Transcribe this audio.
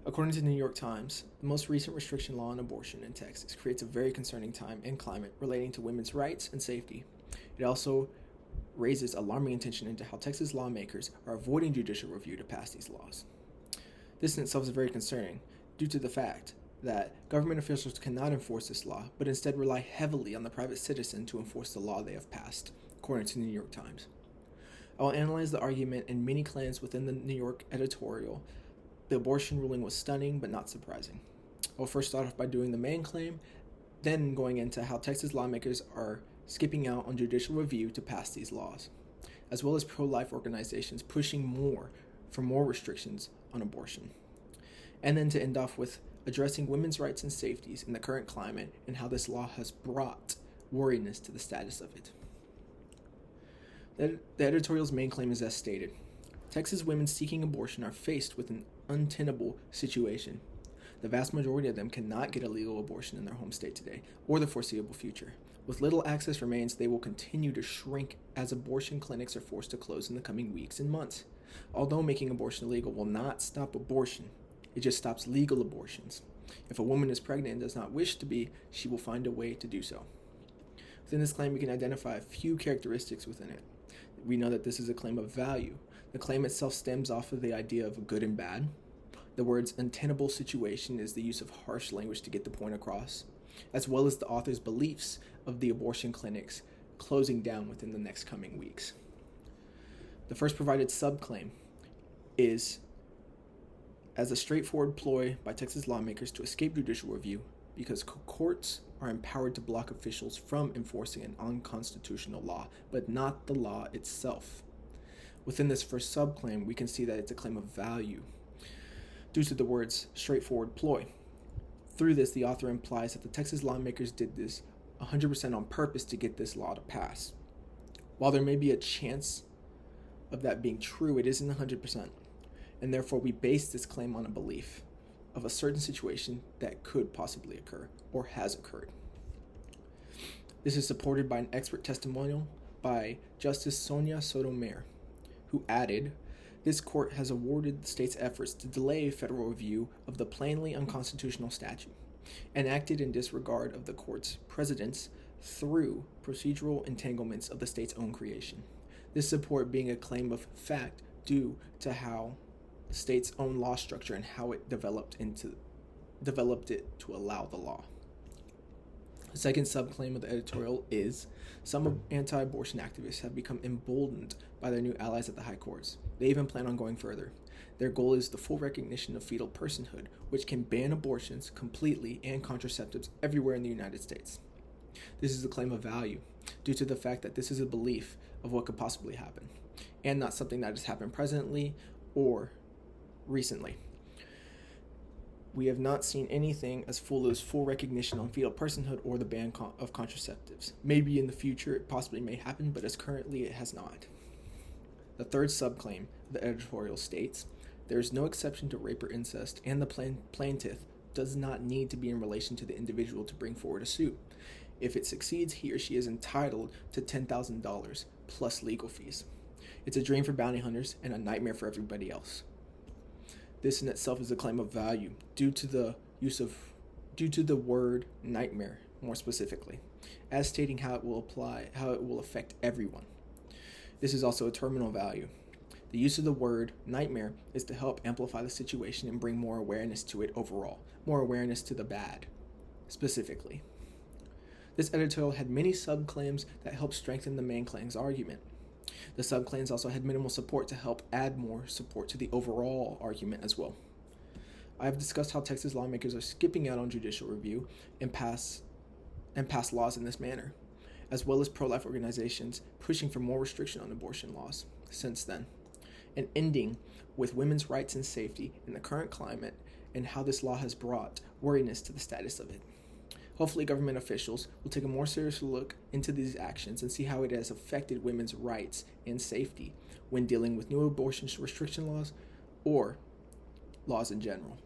According to the New York Times, the most recent restriction law on abortion in Texas creates a very concerning time and climate relating to women's rights and safety. It also raises alarming attention into how Texas lawmakers are avoiding judicial review to pass these laws. This in itself is very concerning due to the fact that government officials cannot enforce this law, but instead rely heavily on the private citizen to enforce the law they have passed, according to the New York Times. I will analyze the argument and many claims within the New York editorial. The abortion ruling was stunning, but not surprising. I will first start off by doing the main claim, then going into how Texas lawmakers are skipping out on judicial review to pass these laws, as well as pro-life organizations pushing for more restrictions on abortion. And then to end off with addressing women's rights and safeties in the current climate and how this law has brought worriness to the status of it. The editorial's main claim is as stated. Texas women seeking abortion are faced with an untenable situation. The vast majority of them cannot get a legal abortion in their home state today or the foreseeable future. With little access remains, they will continue to shrink as abortion clinics are forced to close in the coming weeks and months. Although making abortion illegal will not stop abortion, it just stops legal abortions. If a woman is pregnant and does not wish to be, she will find a way to do so. Within this claim, we can identify a few characteristics within it. We know that this is a claim of value. The claim itself stems off of the idea of good and bad. The words untenable situation is the use of harsh language to get the point across, as well as the author's beliefs of the abortion clinics closing down within the next coming weeks. The first provided subclaim is as a straightforward ploy by Texas lawmakers to escape judicial review because courts are empowered to block officials from enforcing an unconstitutional law, but not the law itself. Within this first subclaim, we can see that it's a claim of value due to the words straightforward ploy. Through this, the author implies that the Texas lawmakers did this 100% on purpose to get this law to pass. While there may be a chance of that being true, it isn't 100%, and therefore we base this claim on a belief of a certain situation that could possibly occur or has occurred. This is supported by an expert testimonial by Justice Sonia Sotomayor, who added, "This court has awarded the state's efforts to delay federal review of the plainly unconstitutional statute and acted in disregard of the court's precedents through procedural entanglements of the state's own creation. This support being a claim of fact due to how the state's own law structure and how it developed it to allow the law." The second subclaim of the editorial is some anti-abortion activists have become emboldened by their new allies at the high courts. They even plan on going further. Their goal is the full recognition of fetal personhood, which can ban abortions completely and contraceptives everywhere in the United States. This is a claim of value due to the fact that this is a belief of what could possibly happen, and not something that has happened presently or recently. We have not seen anything as full recognition on fetal personhood or the ban of contraceptives. Maybe in the future it possibly may happen, but as currently it has not. The third subclaim of the editorial states, there is no exception to rape or incest, and the plaintiff does not need to be in relation to the individual to bring forward a suit. If it succeeds, he or she is entitled to $10,000 plus legal fees. It's a dream for bounty hunters and a nightmare for everybody else. This in itself is a claim of value due to the word nightmare, more specifically, as stating how it will affect everyone. This is also a terminal value. The use of the word nightmare is to help amplify the situation and bring more awareness to it overall, more awareness to the bad, specifically. This editorial had many subclaims that helped strengthen the main claim's argument. The subclaims also had minimal support to help add more support to the overall argument as well. I have discussed how Texas lawmakers are skipping out on judicial review and pass laws in this manner, as well as pro-life organizations pushing for more restriction on abortion laws since then, and ending with women's rights and safety in the current climate and how this law has brought worriness to the status of it. Hopefully, government officials will take a more serious look into these actions and see how it has affected women's rights and safety when dealing with new abortion restriction laws or laws in general.